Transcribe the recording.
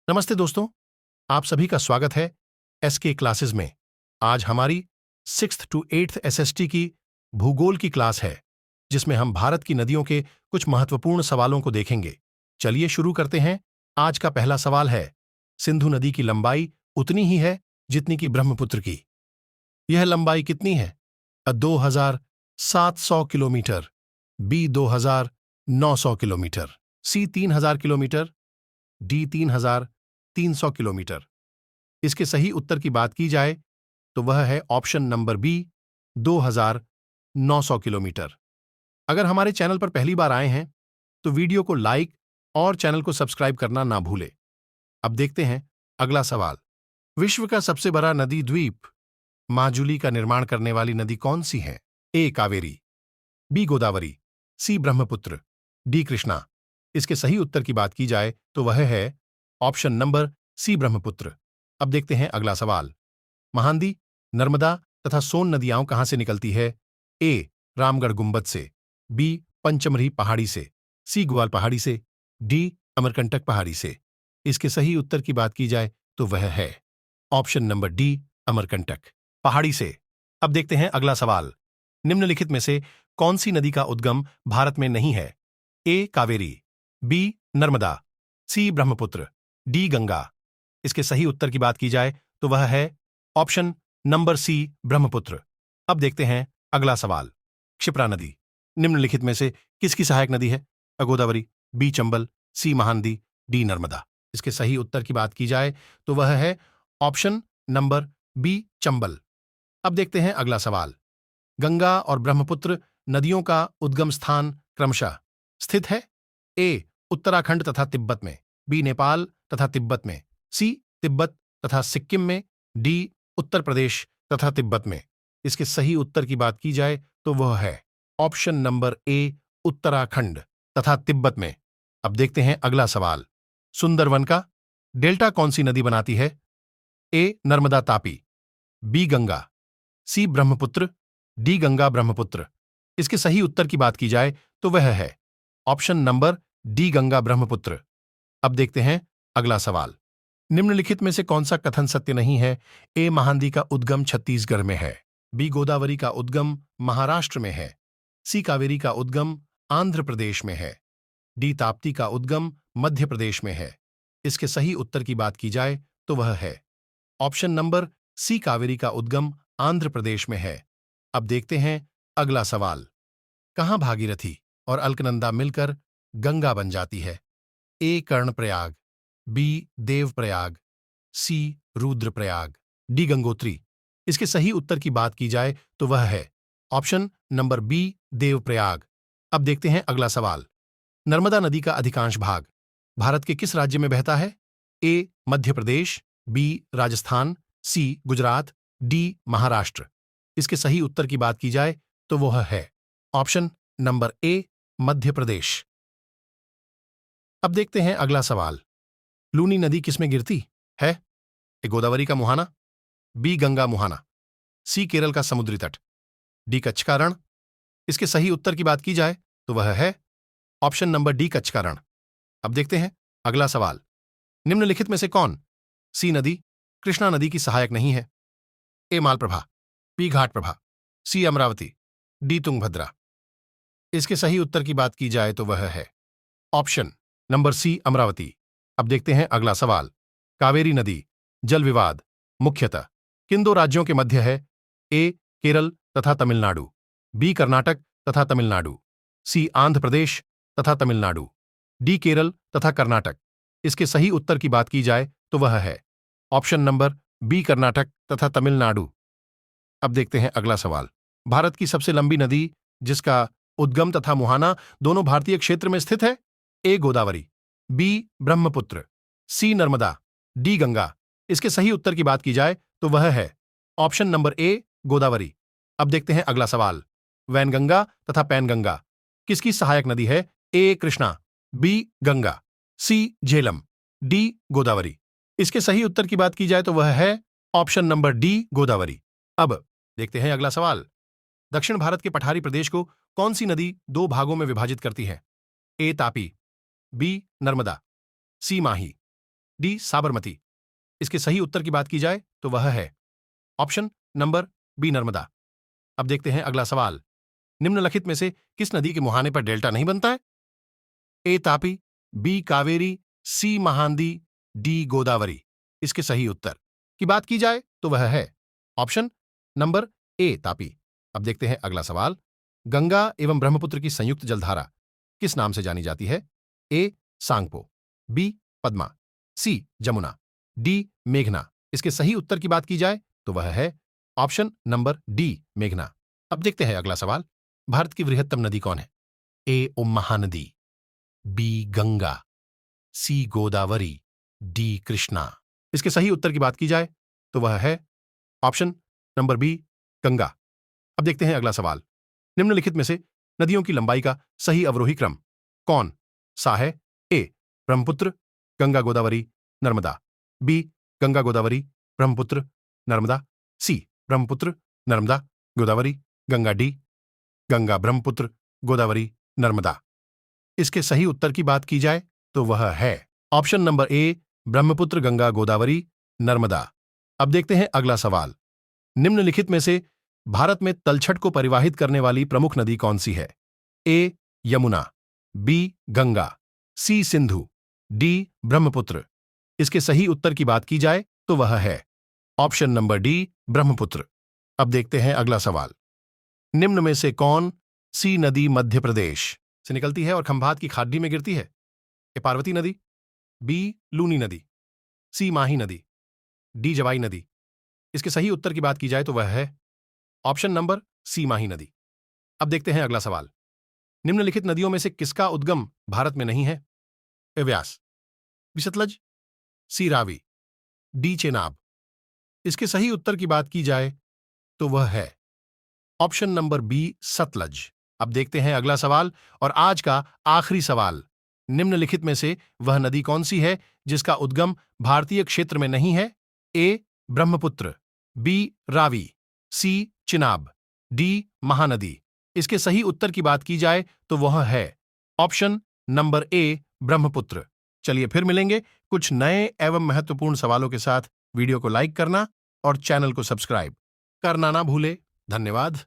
नमस्ते दोस्तों, आप सभी का स्वागत है एसके क्लासेस में। आज हमारी 6th to 8th एसएसटी की भूगोल की क्लास है, जिसमें हम भारत की नदियों के कुछ महत्वपूर्ण सवालों को देखेंगे। चलिए शुरू करते हैं। आज का पहला सवाल है, सिंधु नदी की लंबाई उतनी ही है जितनी कि ब्रह्मपुत्र की। यह लंबाई कितनी है? 2700 किलोमीटर, बी 2900 किलोमीटर, सी 3000 किलोमीटर, डी 3300 किलोमीटर। इसके सही उत्तर की बात की जाए तो वह है ऑप्शन नंबर बी, 2900 किलोमीटर। अगर हमारे चैनल पर पहली बार आए हैं तो वीडियो को लाइक और चैनल को सब्सक्राइब करना ना भूलें। अब देखते हैं अगला सवाल। विश्व का सबसे बड़ा नदी द्वीप माजुली का निर्माण करने वाली नदी कौन सी है? ए कावेरी, बी गोदावरी, सी ब्रह्मपुत्र, डी कृष्णा। इसके सही उत्तर की बात की जाए तो वह है ऑप्शन नंबर सी ब्रह्मपुत्र। अब देखते हैं अगला सवाल। महानदी, नर्मदा तथा सोन नदियां कहां से निकलती है? ए रामगढ़ गुंबद से, बी पंचमढ़ी पहाड़ी से, सी ग्वाल पहाड़ी से, डी अमरकंटक पहाड़ी से। इसके सही उत्तर की बात की जाए तो वह है ऑप्शन नंबर डी, अमरकंटक पहाड़ी से। अब देखते हैं अगला सवाल। निम्नलिखित में से कौन सी नदी का उद्गम भारत में नहीं है? ए कावेरी, बी नर्मदा, सी ब्रह्मपुत्र, डी गंगा। इसके सही उत्तर की बात की जाए तो वह है ऑप्शन नंबर सी, ब्रह्मपुत्र। अब देखते हैं अगला सवाल। क्षिप्रा नदी निम्नलिखित में से किसकी सहायक नदी है? गोदावरी, बी चंबल, सी महानदी, डी नर्मदा। इसके सही उत्तर की बात की जाए तो वह है ऑप्शन नंबर बी, चंबल। अब देखते हैं अगला सवाल। गंगा और ब्रह्मपुत्र नदियों का उद्गम स्थान क्रमशः स्थित है? ए उत्तराखंड तथा तिब्बत में, बी नेपाल तथा तिब्बत में, सी तिब्बत तथा सिक्किम में, डी उत्तर प्रदेश तथा तिब्बत में। इसके सही उत्तर की बात की जाए तो वह है ऑप्शन नंबर ए, उत्तराखंड तथा तिब्बत में। अब देखते हैं अगला सवाल। सुंदरवन का डेल्टा कौन सी नदी बनाती है? ए नर्मदा तापी, बी गंगा, सी ब्रह्मपुत्र, डी गंगा ब्रह्मपुत्र। इसके सही उत्तर की बात की जाए तो वह है option number D, Ganga Brahmaputra. अब देखते हैं अगला सवाल। निम्नलिखित में से कौन सा कथन सत्य नहीं है? ए महानदी का उद्गम छत्तीसगढ़ में है, बी गोदावरी का उद्गम महाराष्ट्र में है, सी कावेरी का उद्गम आंध्र प्रदेश में है, डी ताप्ती का उद्गम मध्य प्रदेश में है। इसके सही उत्तर की बात की जाए तो वह है ऑप्शन नंबर सी, कावेरी का उद्गम आंध्र प्रदेश में है। अब देखते हैं अगला सवाल। कहां भागीरथी और अलकनंदा मिलकर गंगा बन जाती है? ए कर्णप्रयाग, बी देवप्रयाग, सी रुद्रप्रयाग, डी गंगोत्री। इसके सही उत्तर की बात की जाए तो वह है ऑप्शन नंबर बी, देवप्रयाग। अब देखते हैं अगला सवाल। नर्मदा नदी का अधिकांश भाग भारत के किस राज्य में बहता है? ए मध्य प्रदेश, बी राजस्थान, सी गुजरात, डी महाराष्ट्र। इसके सही उत्तर की बात की जाए तो वह है option number A, Madhya Pradesh. अब देखते हैं अगला सवाल। लूनी नदी किसमें गिरती है? ए गोदावरी का मुहाना, बी गंगा मुहाना, सी केरल का समुद्री तट, डी कच्छ का रण। इसके सही उत्तर की बात की जाए तो वह है ऑप्शन नंबर डी, कच्छ का रण। अब देखते हैं अगला सवाल। निम्नलिखित में से कौन सी नदी कृष्णा नदी की सहायक नहीं है? ए मालप्रभा, बी घाटप्रभा, सी अमरावती, डी तुंगभद्रा। इसके सही उत्तर की बात की जाए तो वह है ऑप्शन नंबर सी, अमरावती। अब देखते हैं अगला सवाल। कावेरी नदी जल विवाद मुख्यतः किन दो राज्यों के मध्य है? ए केरल तथा तमिलनाडु, बी कर्नाटक तथा तमिलनाडु, सी आंध्र प्रदेश तथा तमिलनाडु, डी केरल तथा कर्नाटक। इसके सही उत्तर की बात की जाए तो वह है ऑप्शन नंबर बी, कर्नाटक तथा तमिलनाडु। अब देखते हैं अगला सवाल। भारत की सबसे लंबी नदी जिसका उद्गम तथा मुहाना दोनों भारतीय क्षेत्र में स्थित है? ए गोदावरी, बी ब्रह्मपुत्र, सी नर्मदा, डी गंगा। इसके सही उत्तर की बात की जाए तो वह है ऑप्शन नंबर ए, गोदावरी। अब देखते हैं अगला सवाल। वैनगंगा तथा पैनगंगा किसकी सहायक नदी है? ए कृष्णा, बी गंगा, सी झेलम, डी गोदावरी। इसके सही उत्तर की बात की जाए तो वह है ऑप्शन नंबर डी, गोदावरी। अब देखते हैं अगला सवाल। दक्षिण भारत के पठारी प्रदेश को कौन सी नदी दो भागों में विभाजित करती है? ए तापी, बी नर्मदा, सी माही, डी साबरमती। इसके सही उत्तर की बात की जाए तो वह है ऑप्शन नंबर बी नर्मदा। अब देखते हैं अगला सवाल। निम्नलिखित में से किस नदी के मुहाने पर डेल्टा नहीं बनता है? ए तापी, बी कावेरी, सी महानदी, डी गोदावरी। इसके सही उत्तर की बात की जाए तो वह है ऑप्शन नंबर ए तापी। अब देखते हैं अगला सवाल। गंगा एवं ब्रह्मपुत्र की संयुक्त जलधारा किस नाम से जानी जाती है? ए सांगपो, बी पद्मा, सी जमुना, डी मेघना। इसके सही उत्तर की बात की जाए तो वह है ऑप्शन नंबर डी मेघना। अब देखते हैं अगला सवाल। भारत की वृहत्तम नदी कौन है? ए महानदी, बी गंगा, सी गोदावरी, डी कृष्णा। इसके सही उत्तर की बात की जाए तो वह है ऑप्शन नंबर बी गंगा। अब देखते हैं अगला सवाल। निम्नलिखित में से नदियों की लंबाई का सही अवरोही क्रम कौन सा है? ए ब्रह्मपुत्र, गंगा गोदावरी, नर्मदा, बी गंगा गोदावरी, ब्रह्मपुत्र, नर्मदा, सी ब्रह्मपुत्र, नर्मदा, गोदावरी, गंगा, डी गंगा ब्रह्मपुत्र, गोदावरी, नर्मदा। इसके सही उत्तर की बात की जाए तो वह है option number A Brahmaputra, Ganga, Godavari, Narmada. अब देखते हैं अगला सवाल। निम्नलिखित में से भारत में तलछट को परिवाहित करने वाली प्रमुख नदी कौन सी है? ए यमुना, बी गंगा, सी सिंधु, डी ब्रह्मपुत्र। इसके सही उत्तर की बात की जाए तो वह है ऑप्शन नंबर डी ब्रह्मपुत्र। अब देखते हैं अगला सवाल। निम्न में से कौन सी नदी मध्य प्रदेश से निकलती है और खंभात की खाड़ी में गिरती है? ए पार्वती नदी, बी लूनी नदी, सी माही नदी, डी जवाई नदी। इसके सही उत्तर की बात की जाए तो वह है ऑप्शन नंबर सी माही नदी। अब देखते हैं अगला सवाल। निम्नलिखित नदियों में से किसका उद्गम भारत में नहीं है? ए व्यास, बी सतलज, सी रावी, डी चेनाब। इसके सही उत्तर की बात की जाए तो वह है ऑप्शन नंबर बी सतलज। अब देखते हैं अगला सवाल और आज का आखिरी सवाल। निम्नलिखित में से वह नदी कौन सी है जिसका उद्गम भारतीय क्षेत्र में नहीं है? ए ब्रह्मपुत्र, बी रावी, सी चिनाब, डी महानदी। इसके सही उत्तर की बात की जाए तो वह है ऑप्शन नंबर ए ब्रह्मपुत्र। चलिए फिर मिलेंगे कुछ नए एवं महत्वपूर्ण सवालों के साथ। वीडियो को लाइक करना और चैनल को सब्सक्राइब करना ना भूले। धन्यवाद।